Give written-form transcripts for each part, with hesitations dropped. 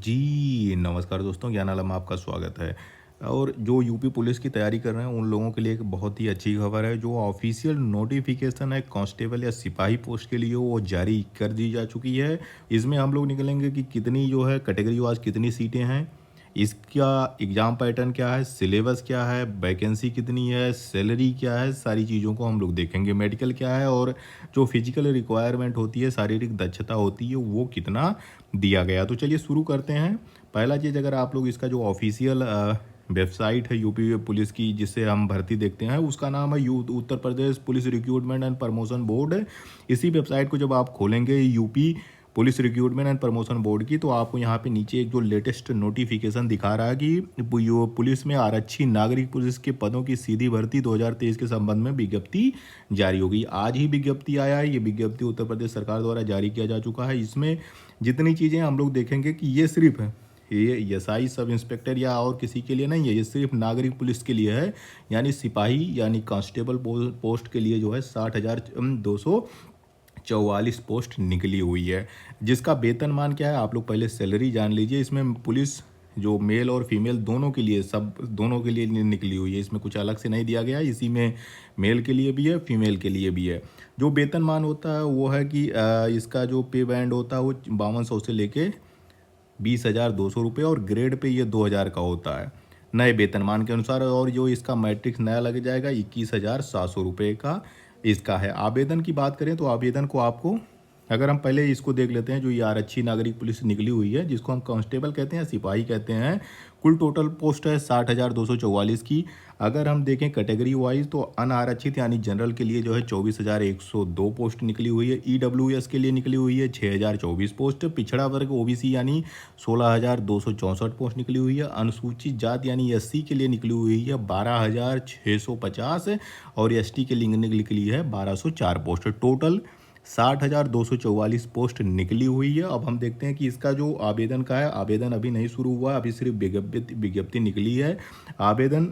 जी, नमस्कार दोस्तों, ज्ञान आलम में आपका स्वागत है। और जो यूपी पुलिस की तैयारी कर रहे हैं, उन लोगों के लिए एक बहुत ही अच्छी खबर है। जो ऑफ़िशियल नोटिफ़िकेशन है कांस्टेबल या सिपाही पोस्ट के लिए, वो जारी कर दी जा चुकी है। इसमें हम लोग निकलेंगे कि कितनी जो है कैटेगरी वाइज़ कितनी सीटें हैं, इसका एग्ज़ाम पैटर्न क्या है, सिलेबस क्या है, वैकेंसी कितनी है, सैलरी क्या है, सारी चीज़ों को हम लोग देखेंगे। मेडिकल क्या है और जो फिज़िकल रिक्वायरमेंट होती है, शारीरिक दक्षता होती है, वो कितना दिया गया। तो चलिए शुरू करते हैं। पहला चीज़, अगर आप लोग इसका जो ऑफ़िशियल वेबसाइट है यूपी पुलिस की, जिससे हम भर्ती देखते हैं, उसका नाम है Uttar Pradesh police recruitment and promotion board. इसी वेबसाइट को जब आप खोलेंगे UP police recruitment and promotion board की, तो आपको यहाँ पे नीचे एक जो लेटेस्ट नोटिफिकेशन दिखा रहा है कि पुलिस में आरक्षी नागरिक पुलिस के पदों की सीधी भर्ती 2023 के संबंध में विज्ञप्ति जारी होगी। आज ही विज्ञप्ति आया है। ये विज्ञप्ति उत्तर प्रदेश सरकार द्वारा जारी किया जा चुका है। इसमें जितनी चीज़ें हम लोग देखेंगे कि ये सिर्फ ये एसआई सब इंस्पेक्टर या और किसी के लिए नहीं है, ये सिर्फ नागरिक पुलिस के लिए है। यानी सिपाही यानी कांस्टेबल पोस्ट के लिए जो है 60,244 पोस्ट निकली हुई है। जिसका वेतनमान क्या है, आप लोग पहले सैलरी जान लीजिए। इसमें पुलिस जो मेल और फीमेल दोनों के लिए, सब दोनों के लिए निकली हुई है। इसमें कुछ अलग से नहीं दिया गया है। इसी में मेल के लिए भी है, फीमेल के लिए भी है। जो वेतनमान होता है वो है कि इसका जो पे बैंड होता है वो 5200 से लेके 20,200 रुपये, और ग्रेड पे ये 2000 का होता है नए वेतनमान के अनुसार। और जो इसका मैट्रिक्स नया लग जाएगा 21,700 रुपये का इसका है। आवेदन की बात करें तो आवेदन को आपको, अगर हम पहले इसको देख लेते हैं, जो ये आरक्षी नागरिक पुलिस निकली हुई है, जिसको हम कांस्टेबल कहते हैं, सिपाही कहते हैं। कुल टोटल पोस्ट है 60,244 की। अगर हम देखें कैटेगरी वाइज, तो अनारक्षित यानी जनरल के लिए जो है 24,102 पोस्ट निकली हुई है। ईडब्ल्यूएस के लिए निकली हुई है 6,024 पोस्ट। पिछड़ा वर्ग ओबीसी यानी 16,264 पोस्ट निकली हुई है। अनुसूचित जात यानी एससी के लिए निकली हुई है 12,650, और एसटी के लिए निकली है 1,204 पोस्ट। टोटल 60,244 पोस्ट निकली हुई है। अब हम देखते हैं कि इसका जो आवेदन का है, आवेदन अभी नहीं शुरू हुआ, अभी सिर्फ विज्ञप्ति निकली है। आवेदन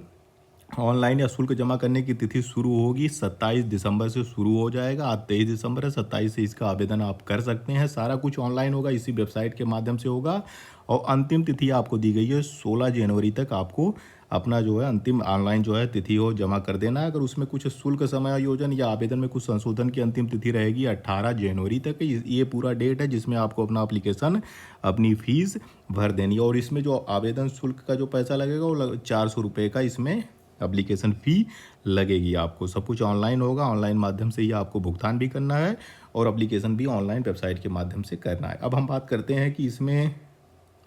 ऑनलाइन या शुल्क जमा करने की तिथि शुरू होगी 27 दिसंबर से शुरू हो जाएगा। आज 23 दिसंबर है, 27 से इसका आवेदन आप कर सकते हैं। सारा कुछ ऑनलाइन होगा, इसी वेबसाइट के माध्यम से होगा। और अंतिम तिथि आपको दी गई है 16 जनवरी तक। आपको अपना जो है अंतिम ऑनलाइन जो है तिथि हो जमा कर देना है। अगर उसमें कुछ शुल्क समायोजन या आवेदन में कुछ संशोधन की अंतिम तिथि रहेगी 18 जनवरी तक। ये पूरा डेट है जिसमें आपको अपना एप्लीकेशन, अपनी फीस भर देनी है। और इसमें जो आवेदन शुल्क का जो पैसा लगेगा वो 400 रुपये का इसमें एप्लीकेशन फ़ी लगेगी आपको। सब कुछ ऑनलाइन होगा, ऑनलाइन माध्यम से ही आपको भुगतान भी करना है, और एप्लीकेशन भी ऑनलाइन वेबसाइट के माध्यम से करना है। अब हम बात करते हैं कि इसमें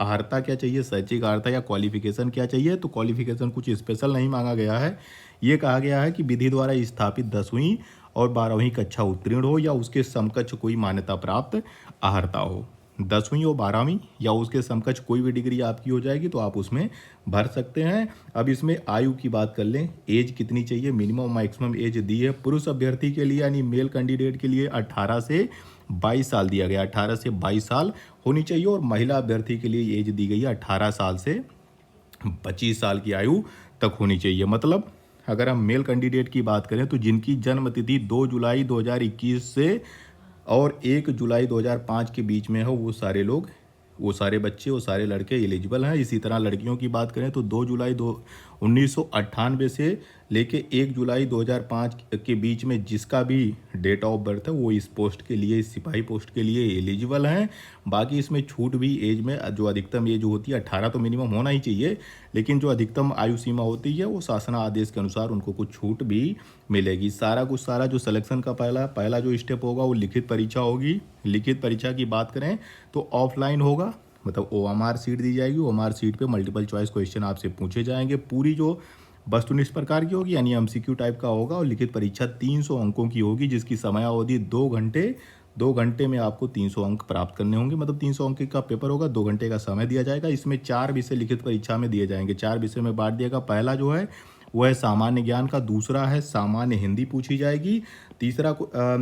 अर्हता क्या चाहिए, शैक्षिक अर्हता या क्वालिफिकेशन क्या चाहिए। तो क्वालिफिकेशन कुछ स्पेशल नहीं मांगा गया है। ये कहा गया है कि विधि द्वारा स्थापित 10वीं और 12वीं कक्षा उत्तीर्ण हो या उसके समकक्ष कोई मान्यता प्राप्त अर्हता हो। 10वीं और 12वीं या उसके समकक्ष कोई भी डिग्री आपकी हो जाएगी तो आप उसमें भर सकते हैं। अब इसमें आयु की बात कर लें, एज कितनी चाहिए, मिनिमम मैक्सिमम एज दी है। पुरुष अभ्यर्थी के लिए यानी मेल कैंडिडेट के लिए 18 से 22 साल दिया गया, 18 से 22 साल होनी चाहिए। और महिला अभ्यर्थी के लिए एज दी गई है 18 साल से 25 साल की आयु तक होनी चाहिए। मतलब अगर हम मेल कैंडिडेट की बात करें तो जिनकी जन्म तिथि 2 जुलाई 2021 से और 1 जुलाई 2005 के बीच में हो, वो सारे लोग, वो सारे बच्चे, वो सारे लड़के एलिजिबल हैं। इसी तरह लड़कियों की बात करें तो 2 जुलाई 1998 से लेके 1 जुलाई 2005 के बीच में जिसका भी डेट ऑफ बर्थ है वो इस पोस्ट के लिए, इस सिपाही पोस्ट के लिए एलिजिबल हैं। बाकी इसमें छूट भी एज में, जो अधिकतम एज होती है 18 तो मिनिमम होना ही चाहिए, लेकिन जो अधिकतम आयु सीमा होती है वो शासन आदेश के अनुसार उनको कुछ छूट भी मिलेगी। सारा कुछ, सारा जो सिलेक्शन का पहला जो स्टेप होगा वो लिखित परीक्षा होगी। लिखित परीक्षा की बात करें तो ऑफलाइन होगा, मतलब ओएमआर सीट दी जाएगी। ओएमआर सीट पे मल्टीपल चॉइस क्वेश्चन आपसे पूछे जाएंगे। पूरी जो वस्तुनिष्ठ प्रकार की होगी यानी एमसीक्यू टाइप का होगा। और लिखित परीक्षा 300 अंकों की होगी, जिसकी समयावधि 2 घंटे। 2 घंटे में आपको 300 अंक प्राप्त करने होंगे। मतलब 300 अंक का पेपर होगा, 2 घंटे का समय दिया जाएगा। इसमें 4 विषय लिखित परीक्षा में दिए जाएंगे, 4 विषय में बांट दिएगा। पहला जो है वो है सामान्य ज्ञान का, दूसरा है सामान्य हिंदी पूछी जाएगी, तीसरा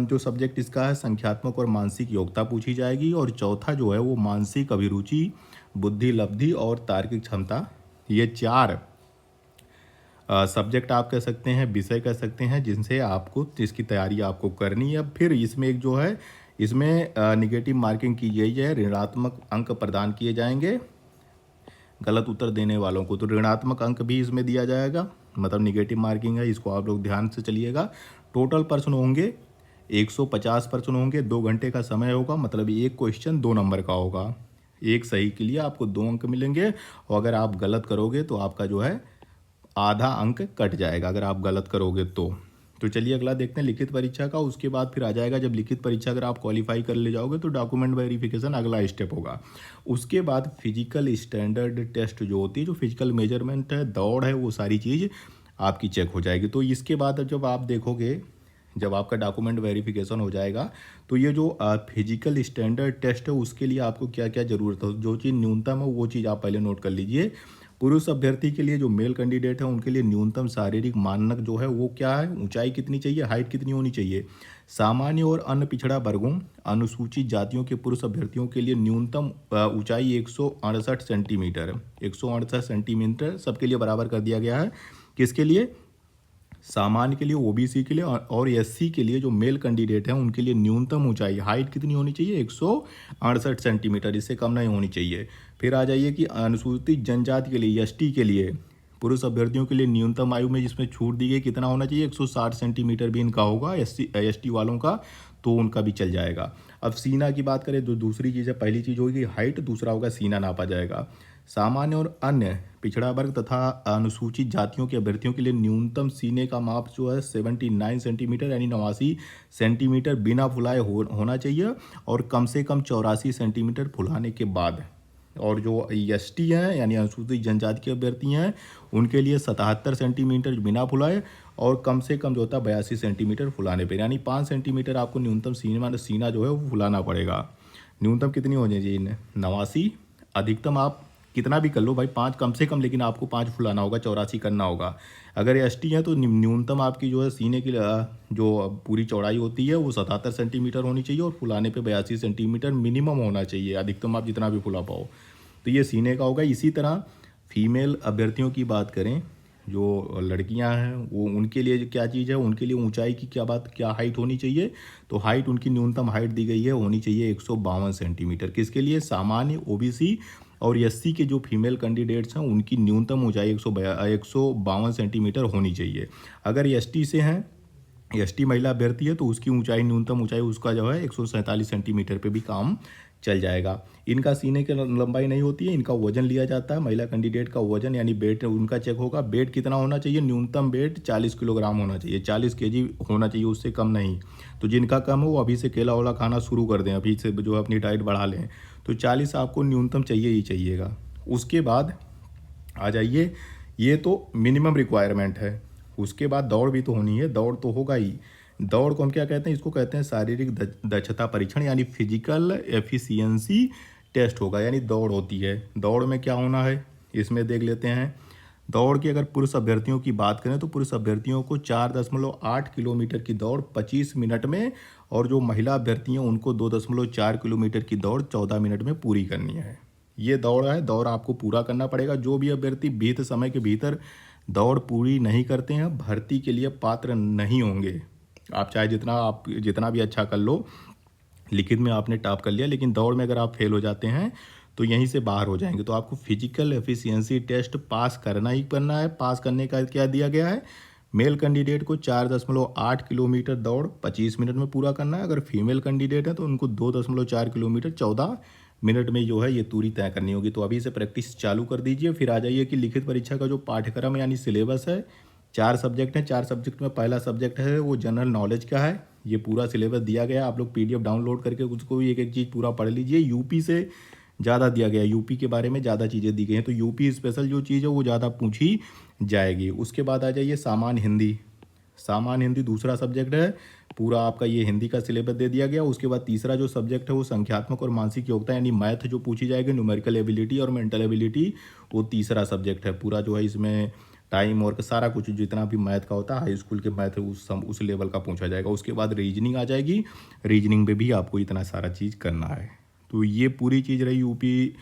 जो सब्जेक्ट इसका है संख्यात्मक और मानसिक योग्यता पूछी जाएगी, और चौथा जो है वो मानसिक अभिरुचि, बुद्धि लब्धि और तार्किक क्षमता। ये 4 सब्जेक्ट आप कह सकते हैं, विषय कह सकते हैं, जिनसे आपको, जिसकी तैयारी आपको करनी है। फिर इसमें एक जो है, इसमें निगेटिव मार्किंग की गई है, ऋणात्मक अंक प्रदान किए जाएंगे। गलत उत्तर देने वालों को। तो ऋणात्मक अंक भी इसमें दिया जाएगा, मतलब निगेटिव मार्किंग है, इसको आप लोग ध्यान से चलिएगा। टोटल प्रश्न होंगे 150 प्रश्न होंगे, 2 घंटे का समय होगा, मतलब एक क्वेश्चन 2 नंबर का होगा। एक सही के लिए आपको 2 अंक मिलेंगे, और अगर आप गलत करोगे तो आपका जो है आधा अंक कट जाएगा, अगर आप गलत करोगे तो चलिए अगला देखते हैं लिखित परीक्षा का। उसके बाद फिर आ जाएगा, जब लिखित परीक्षा अगर आप क्वालिफाई कर ले जाओगे तो डॉक्यूमेंट वेरिफिकेशन अगला स्टेप होगा। उसके बाद फिजिकल स्टैंडर्ड टेस्ट जो होती है, जो फिजिकल मेजरमेंट है, दौड़ है, वो सारी चीज़ आपकी चेक हो जाएगी। तो इसके बाद जब आप देखोगे, जब आपका डॉक्यूमेंट वेरिफिकेशन हो जाएगा, तो ये जो फिजिकल स्टैंडर्ड टेस्ट है उसके लिए आपको क्या क्या ज़रूरत है, जो चीज़ न्यूनतम है वो चीज़ आप पहले नोट कर लीजिए। पुरुष अभ्यर्थी के लिए, जो मेल कैंडिडेट है उनके लिए न्यूनतम शारीरिक मानक जो है वो क्या है, ऊंचाई कितनी चाहिए, हाइट कितनी होनी चाहिए। सामान्य और अन्य पिछड़ा वर्गों, अनुसूचित जातियों के पुरुष अभ्यर्थियों के लिए न्यूनतम ऊंचाई 168 सेंटीमीटर, 168 सेंटीमीटर सबके लिए बराबर कर दिया गया है। किसके लिए, सामान्य के लिए, ओबीसी के लिए और एससी के लिए, जो मेल कैंडिडेट हैं उनके लिए न्यूनतम ऊंचाई, हाइट कितनी होनी चाहिए, 168 सेंटीमीटर, इससे कम नहीं होनी चाहिए। फिर आ जाइए कि अनुसूचित जनजाति के लिए, एसटी के लिए, पुरुष अभ्यर्थियों के लिए न्यूनतम आयु में जिसमें छूट दी गई कितना होना चाहिए, 160 सेंटीमीटर भी इनका होगा, एसटी वालों का, तो उनका भी चल जाएगा। अब सीना की बात करें, जो दूसरी चीज़ है, पहली चीज़ होगी हाइट, दूसरा होगा सीना नापा जाएगा। सामान्य और अन्य पिछड़ा वर्ग तथा अनुसूचित जातियों के अभ्यर्थियों के लिए न्यूनतम सीने का माप जो है 79 सेंटीमीटर यानी 89 सेंटीमीटर बिना फुलाए होना चाहिए, और कम से कम 84 सेंटीमीटर फुलाने के बाद। और जो एसटी हैं यानी अनुसूचित जनजाति के अभ्यर्थी हैं उनके लिए 77 सेंटीमीटर बिना फुलाए, और कम से कम जो होता है 82 सेंटीमीटर फुलाने पर, यानी 5 सेंटीमीटर आपको न्यूनतम सीना जो है वो फुलाना पड़ेगा। न्यूनतम कितनी होनी चाहिए, 89, अधिकतम आप कितना भी कर लो भाई, 5 कम से कम, लेकिन आपको 5 फुलाना होगा, 84 करना होगा। अगर एसटी है तो न्यूनतम आपकी जो है सीने की जो पूरी चौड़ाई होती है वो 77 सेंटीमीटर होनी चाहिए, और फुलाने पे 82 सेंटीमीटर मिनिमम होना चाहिए, अधिकतम आप जितना भी फुला पाओ। तो ये सीने का होगा। इसी तरह फीमेल अभ्यर्थियों की बात करें, जो लड़कियां हैं वो, उनके लिए क्या चीज़ है, उनके लिए ऊंचाई की क्या हाइट होनी चाहिए, तो हाइट उनकी न्यूनतम हाइट दी गई है, होनी चाहिए 152 सेंटीमीटर। किसके लिए, सामान्य, ओबीसी और एससी के जो फीमेल कैंडिडेट्स हैं उनकी न्यूनतम ऊंचाई 152 सेंटीमीटर होनी चाहिए। अगर एसटी से हैं, एसटी महिला अभ्यर्थी है, तो उसकी ऊंचाई, न्यूनतम ऊंचाई उसका जो है 147 सेंटीमीटर पे भी काम चल जाएगा। इनका सीने की लंबाई नहीं होती है, इनका वजन लिया जाता है, महिला कैंडिडेट का वजन यानी वेट उनका चेक होगा। वेट कितना होना चाहिए, न्यूनतम वेट 40 किलोग्राम होना चाहिए, 40 केजी होना चाहिए, उससे कम नहीं। तो जिनका कम हो वो अभी से केला वाला खाना शुरू कर दें, अभी से जो अपनी डाइट बढ़ा लें। तो 40 आपको न्यूनतम चाहिए ही चाहिएगा। उसके बाद आ जाइए, ये तो मिनिमम रिक्वायरमेंट है। उसके बाद दौड़ भी तो होनी है, दौड़ तो होगा ही। दौड़ को हम क्या कहते हैं, इसको कहते हैं शारीरिक दक्षता परीक्षण, यानी फिजिकल एफिशिएंसी टेस्ट होगा, यानी दौड़ होती है। दौड़ में क्या होना है, इसमें देख लेते हैं। दौड़ की अगर पुरुष अभ्यर्थियों की बात करें तो पुरुष अभ्यर्थियों को 4.8 किलोमीटर की दौड़ 25 मिनट में, और जो महिला अभ्यर्थी हैं उनको 2.4 किलोमीटर की दौड़ 14 मिनट में पूरी करनी है। ये दौड़ है, दौड़ आपको पूरा करना पड़ेगा। जो भी अभ्यर्थी बीते समय के भीतर दौड़ पूरी नहीं करते हैं, भर्ती के लिए पात्र नहीं होंगे। आप चाहे जितना भी अच्छा कर लो, लिखित में आपने टॉप कर लिया, लेकिन दौड़ में अगर आप फेल हो जाते हैं तो यहीं से बाहर हो जाएंगे। तो आपको फिजिकल एफिशिएंसी टेस्ट पास करना ही करना है। पास करने का क्या दिया गया है, मेल कैंडिडेट को 4.8 किलोमीटर दौड़ 25 मिनट में पूरा करना है। अगर फीमेल कैंडिडेट है तो उनको 2.4 किलोमीटर 14 मिनट में जो है ये दूरी तय करनी होगी। तो अभी से प्रैक्टिस चालू कर दीजिए। फिर आ जाइए कि लिखित परीक्षा का जो पाठ्यक्रम यानी सिलेबस है, 4 सब्जेक्ट हैं। 4 सब्जेक्ट में पहला सब्जेक्ट है वो जनरल नॉलेज का है। ये पूरा सिलेबस दिया गया है, आप लोग पीडीएफ डाउनलोड करके उसको भी एक एक चीज़ पूरा पढ़ लीजिए। यूपी से ज़्यादा दिया गया है, यूपी के बारे में ज़्यादा चीज़ें दी गई हैं, तो यूपी स्पेशल जो चीज़ है वो ज़्यादा पूछी जाएगी। उसके बाद आ जाइए सामान्य हिंदी। सामान्य हिंदी दूसरा सब्जेक्ट है, पूरा आपका ये हिंदी का सिलेबस दे दिया गया। उसके बाद तीसरा जो सब्जेक्ट है वो संख्यात्मक और मानसिक योग्यता यानी मैथ जो पूछी जाएगी, न्यूमेरिकल एबिलिटी और मेंटल एबिलिटी, वो तीसरा सब्जेक्ट है। पूरा जो है इसमें टाइम और सारा कुछ जितना भी मैथ का होता है, हाई स्कूल के मैथ उस लेवल का पूछा जाएगा। उसके बाद रीजनिंग आ जाएगी, रीजनिंग में भी आपको इतना सारा चीज़ करना है। तो ये पूरी चीज़ रही यूपी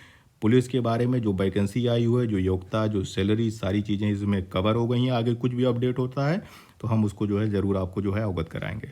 पुलिस के बारे में। जो वैकेंसी आई हुई है, जो योग्यता, जो सैलरी, सारी चीज़ें इसमें कवर हो गई हैं। आगे कुछ भी अपडेट होता है तो हम उसको जो है ज़रूर आपको जो है अवगत कराएंगे।